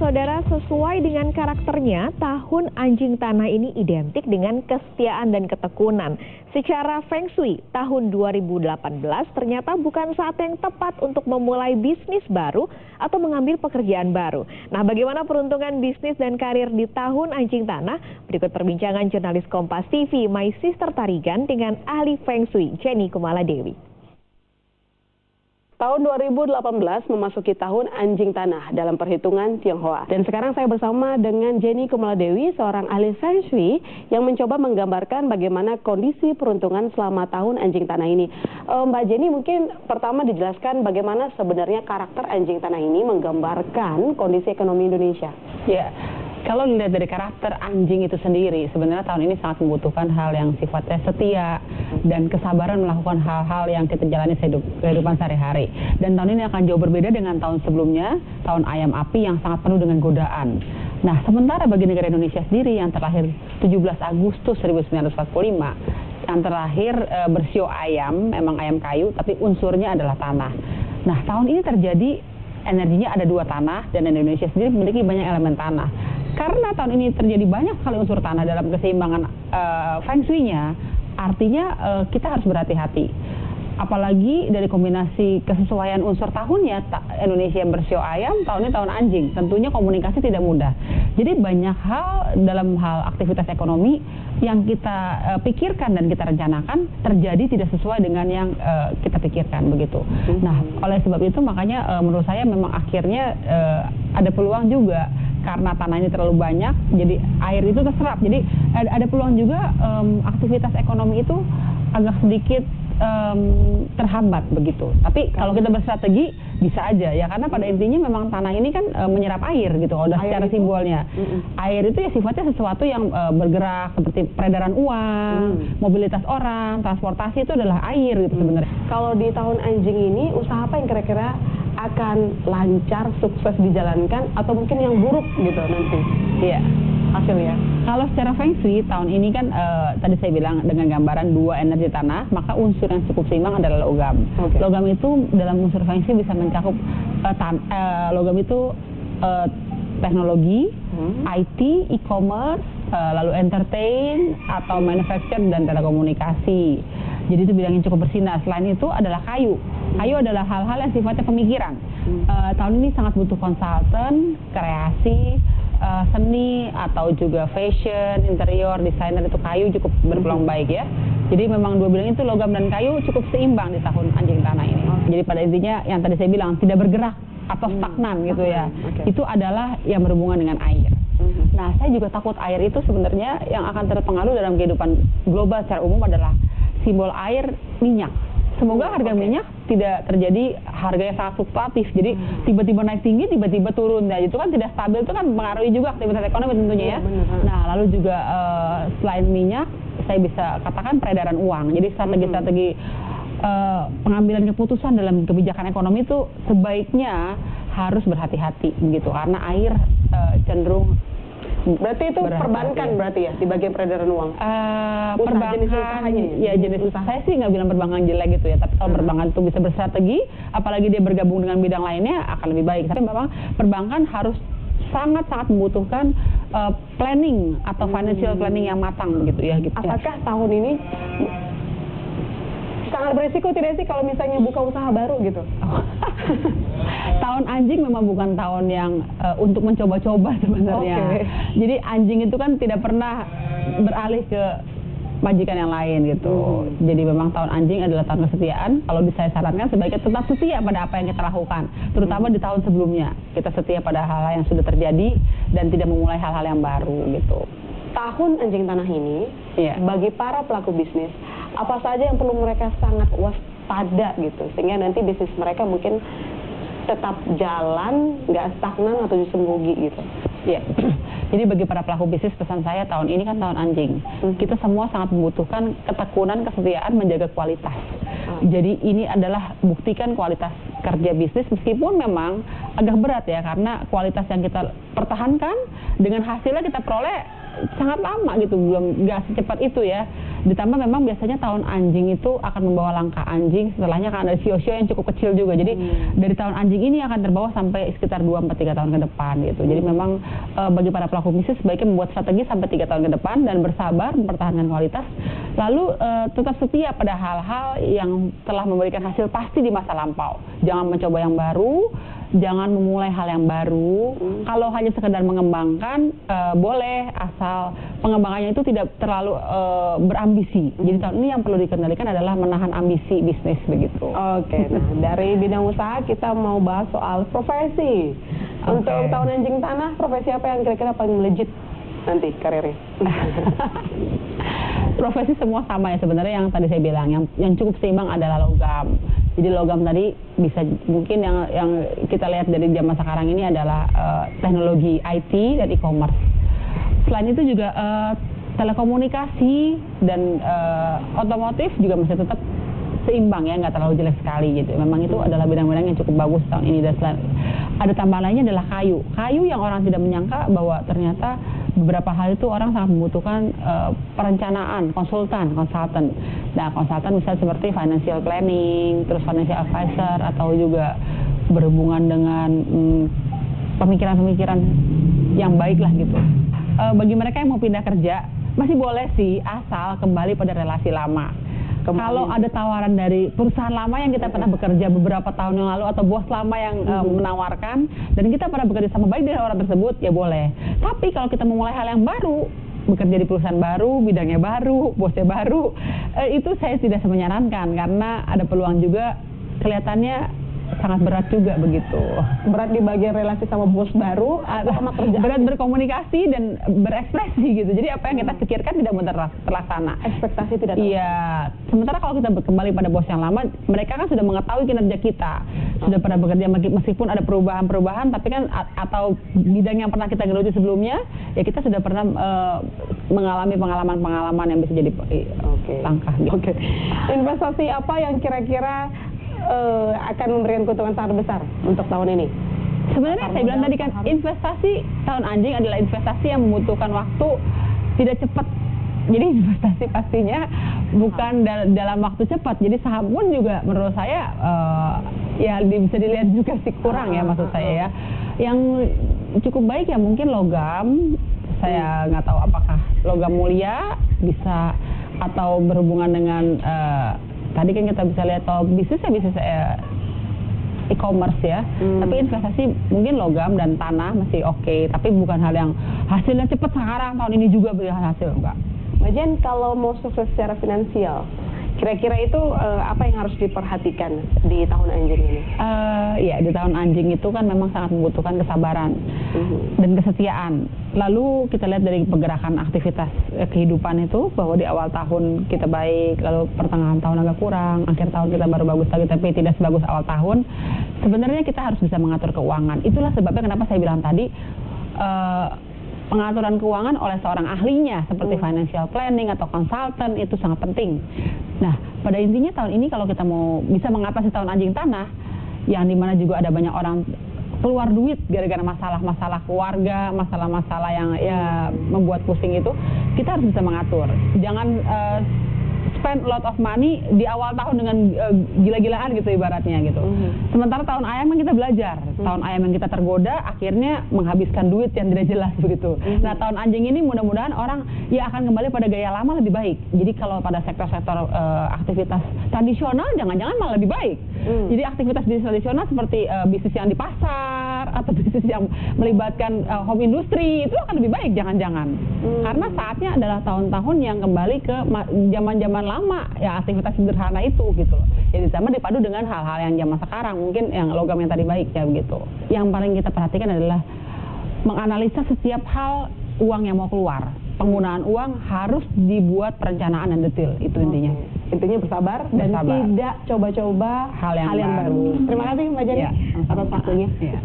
Saudara, sesuai dengan karakternya, tahun anjing tanah ini identik dengan kesetiaan dan ketekunan. Secara Feng Shui, tahun 2018 ternyata bukan saat yang tepat untuk memulai bisnis baru atau mengambil pekerjaan baru. Nah, bagaimana peruntungan bisnis dan karir di tahun anjing tanah? Berikut perbincangan jurnalis Kompas TV, My Sister Tarigan dengan ahli Feng Shui, Jenny Kumaladewi. Tahun 2018 memasuki tahun anjing tanah dalam perhitungan Tionghoa. Dan sekarang saya bersama dengan Jenny Kumaladewi, seorang ahli Feng Shui yang mencoba menggambarkan bagaimana kondisi peruntungan selama tahun anjing tanah ini. Mbak Jenny, mungkin pertama dijelaskan bagaimana sebenarnya karakter anjing tanah ini menggambarkan kondisi ekonomi Indonesia. Ya. Kalau dilihat dari karakter anjing itu sendiri, sebenarnya tahun ini sangat membutuhkan hal yang sifatnya setia dan kesabaran melakukan hal-hal yang kita jalani kehidupan sehari-hari. Dan tahun ini akan jauh berbeda dengan tahun sebelumnya, tahun ayam api yang sangat penuh dengan godaan. Nah, sementara bagi negara Indonesia sendiri yang terlahir 17 Agustus 1945, yang terakhir bersio ayam, memang ayam kayu, tapi unsurnya adalah tanah. Nah, tahun ini terjadi energinya ada dua tanah, dan Indonesia sendiri memiliki banyak elemen tanah. Karena tahun ini terjadi banyak sekali unsur tanah dalam keseimbangan Feng Shui-nya, artinya kita harus berhati-hati. Apalagi dari kombinasi kesesuaian unsur tahunnya, Indonesia bersio ayam, tahun ini tahun anjing, tentunya komunikasi tidak mudah. Jadi banyak hal dalam hal aktivitas ekonomi yang kita pikirkan dan kita rencanakan terjadi tidak sesuai dengan yang kita pikirkan, begitu. Nah, oleh sebab itu makanya menurut saya memang akhirnya ada peluang juga. Karena tanah ini terlalu banyak, jadi air itu terserap. Jadi ada peluang juga aktivitas ekonomi itu agak sedikit terhambat begitu. Tapi kalau kita berstrategi bisa aja ya, karena pada intinya memang tanah ini kan menyerap air gitu. Udah secara simbolnya. Air itu ya sifatnya sesuatu yang bergerak, seperti peredaran uang, mobilitas orang, transportasi itu adalah air gitu sebenarnya. Kalau di tahun anjing ini, usaha apa yang kira-kira akan lancar, sukses dijalankan, atau mungkin yang buruk gitu nanti? Iya, hasilnya. Kalau secara Feng Shui tahun ini kan tadi saya bilang dengan gambaran dua energi tanah, maka unsur yang cukup seimbang adalah logam. Logam itu dalam unsur Feng Shui bisa mencakup logam itu teknologi, IT, e-commerce, lalu entertain atau manufacture dan telekomunikasi. Jadi itu bidang yang cukup bersinar. Selain itu adalah kayu. Kayu adalah hal-hal yang sifatnya pemikiran. Tahun ini sangat butuh konsultan, kreasi, seni atau juga fashion, interior, desainer, itu kayu cukup berpeluang baik ya. Jadi memang dua bidang itu, logam dan kayu, cukup seimbang di tahun anjing tanah ini. Jadi pada intinya yang tadi saya bilang tidak bergerak atau stagnan gitu ya. Itu adalah yang berhubungan dengan air. Nah, saya juga takut air itu sebenarnya yang akan terpengaruh dalam kehidupan global secara umum adalah simbol air, minyak. Semoga harga minyak tidak terjadi harga yang sangat fluktuatif. Jadi tiba-tiba naik tinggi, tiba-tiba turun. Nah, itu kan tidak stabil, itu kan mempengaruhi juga aktivitas ekonomi tentunya ya. Nah, lalu juga selain minyak, saya bisa katakan peredaran uang. Jadi strategi-strategi pengambilan keputusan dalam kebijakan ekonomi itu sebaiknya harus berhati-hati begitu, karena air cenderung. Berarti itu perbankan berarti ya di bagian peredaran uang? Perbankan, ya jenis usaha. Saya sih nggak bilang perbankan jelek gitu ya, tapi kalau perbankan itu bisa berstrategi, apalagi dia bergabung dengan bidang lainnya akan lebih baik. Tapi memang perbankan harus sangat-sangat membutuhkan planning atau financial planning yang matang begitu ya. Gitu. Apakah tahun ini sangat berisiko tidak sih kalau misalnya buka usaha baru gitu? Tahun anjing memang bukan tahun yang untuk mencoba-coba sebenarnya. Jadi anjing itu kan tidak pernah beralih ke majikan yang lain gitu. Jadi memang tahun anjing adalah tahun kesetiaan. Kalau saya sarankan sebaiknya tetap setia pada apa yang kita lakukan, terutama di tahun sebelumnya. Kita setia pada hal-hal yang sudah terjadi dan tidak memulai hal-hal yang baru gitu. Tahun anjing tanah ini, bagi para pelaku bisnis, apa saja yang perlu mereka sangat waspada gitu, sehingga nanti bisnis mereka mungkin tetap jalan, nggak stagnan atau justru merugi gitu. Ya, jadi bagi para pelaku bisnis, pesan saya tahun ini kan tahun anjing. Kita semua sangat membutuhkan ketekunan, kesetiaan, menjaga kualitas. Jadi ini adalah buktikan kualitas kerja bisnis, meskipun memang agak berat ya, karena kualitas yang kita pertahankan dengan hasilnya kita peroleh sangat lama gitu, belum nggak secepat itu ya. Ditambah memang biasanya tahun anjing itu akan membawa langkah anjing, setelahnya akan ada sio-sio yang cukup kecil juga. Jadi dari tahun anjing ini akan terbawa sampai sekitar 2-3 tahun ke depan gitu. Jadi memang bagi para pelaku bisnis sebaiknya membuat strategi sampai 3 tahun ke depan dan bersabar mempertahankan kualitas. Lalu tetap setia pada hal-hal yang telah memberikan hasil pasti di masa lampau. Jangan mencoba yang baru, jangan memulai hal yang baru. Kalau hanya sekedar mengembangkan, boleh, asal pengembangannya itu tidak terlalu berambisi. Jadi tahun ini yang perlu dikendalikan adalah menahan ambisi bisnis begitu. Oke, nah dari bidang usaha kita mau bahas soal profesi. Untuk tahun anjing tanah, profesi apa yang kira-kira paling melejit nanti karirnya? Profesi semua sama ya sebenarnya, yang tadi saya bilang yang cukup seimbang adalah logam. Jadi logam tadi bisa mungkin yang kita lihat dari zaman sekarang ini adalah teknologi IT dan e-commerce. Selain itu juga telekomunikasi dan otomotif juga masih tetap seimbang ya, nggak terlalu jelek sekali gitu. Memang itu adalah bidang-bidang yang cukup bagus tahun ini. Dan ada tambahan lainnya adalah kayu. Kayu yang orang tidak menyangka bahwa ternyata beberapa hal itu orang sangat membutuhkan perencanaan, konsultan. Nah, konsultan misalnya seperti financial planning, terus financial advisor, atau juga berhubungan dengan pemikiran-pemikiran yang baik lah gitu. Bagi mereka yang mau pindah kerja, masih boleh sih asal kembali pada relasi lama. Kalau ada tawaran dari perusahaan lama yang kita pernah bekerja beberapa tahun yang lalu, atau bos lama yang menawarkan, dan kita pernah bekerja sama baik dengan orang tersebut, ya boleh. Tapi kalau kita memulai hal yang baru, bekerja di perusahaan baru, bidangnya baru, bosnya baru, itu saya tidak menyarankan, karena ada peluang juga kelihatannya sangat berat juga begitu. Berat di bagian relasi sama bos baru atau sama kerjaan? Berat berkomunikasi dan berekspresi gitu. Jadi apa yang kita pikirkan tidak mudah terlaksana. Ekspektasi tidak terlaksana. Iya. Sementara kalau kita kembali pada bos yang lama, mereka kan sudah mengetahui kinerja kita. Sudah pernah bekerja meskipun ada perubahan-perubahan, tapi kan atau bidang yang pernah kita geluti sebelumnya, ya kita sudah pernah mengalami pengalaman-pengalaman yang bisa jadi langkah gitu. Oke. Investasi apa yang kira-kira akan memberikan keuntungan sangat besar untuk tahun ini? Sebenarnya saya bilang tadi kan, investasi tahun anjing adalah investasi yang membutuhkan waktu, tidak cepat. Jadi investasi pastinya bukan dalam waktu cepat. Jadi saham pun juga menurut saya ya bisa dilihat juga sih kurang ya, maksud saya ya. Yang cukup baik ya mungkin logam. Saya nggak tahu apakah logam mulia bisa, atau berhubungan dengan tadi kan kita bisa lihat kalau bisnis e-commerce ya. Tapi investasi mungkin logam dan tanah masih oke, tapi bukan hal yang hasilnya cepat sekarang tahun ini juga beri hasil, enggak. Mbak Jen, kalau mau sukses secara finansial, kira-kira itu apa yang harus diperhatikan di tahun anjing ini? Ya, di tahun anjing itu kan memang sangat membutuhkan kesabaran dan kesetiaan. Lalu kita lihat dari pergerakan aktivitas kehidupan itu, bahwa di awal tahun kita baik, lalu pertengahan tahun agak kurang, akhir tahun kita baru bagus lagi, tapi tidak sebagus awal tahun. Sebenarnya kita harus bisa mengatur keuangan. Itulah sebabnya kenapa saya bilang tadi, pengaturan keuangan oleh seorang ahlinya seperti financial planning atau konsultan itu sangat penting. Nah, pada intinya tahun ini kalau kita mau bisa mengatasi tahun anjing tanah, yang dimana juga ada banyak orang keluar duit gara-gara masalah-masalah keluarga, masalah-masalah yang ya membuat pusing itu, kita harus bisa mengatur. Jangan spend a lot of money di awal tahun dengan gila-gilaan gitu ibaratnya gitu. Sementara tahun ayam yang kita belajar, tahun ayam yang kita tergoda akhirnya menghabiskan duit yang tidak jelas begitu. Nah, tahun anjing ini mudah-mudahan orang ya akan kembali pada gaya lama lebih baik. Jadi kalau pada sektor-sektor aktivitas tradisional jangan-jangan malah lebih baik. Jadi aktivitas bisnis tradisional seperti bisnis yang di pasar atau bisnis yang melibatkan home industry itu akan lebih baik jangan-jangan. Karena saatnya adalah tahun-tahun yang kembali ke zaman-zaman lama ya, aktivitas sederhana itu gitu loh. Jadi sama dipadu dengan hal-hal yang zaman sekarang, mungkin yang logam yang tadi baik ya begitu. Yang paling kita perhatikan adalah menganalisa setiap hal uang yang mau keluar. Penggunaan uang harus dibuat perencanaan dan detail, itu intinya. Intinya bersabar dan tidak coba-coba hal yang baru. Terima kasih Mbak Jenny atas waktunya. Ya.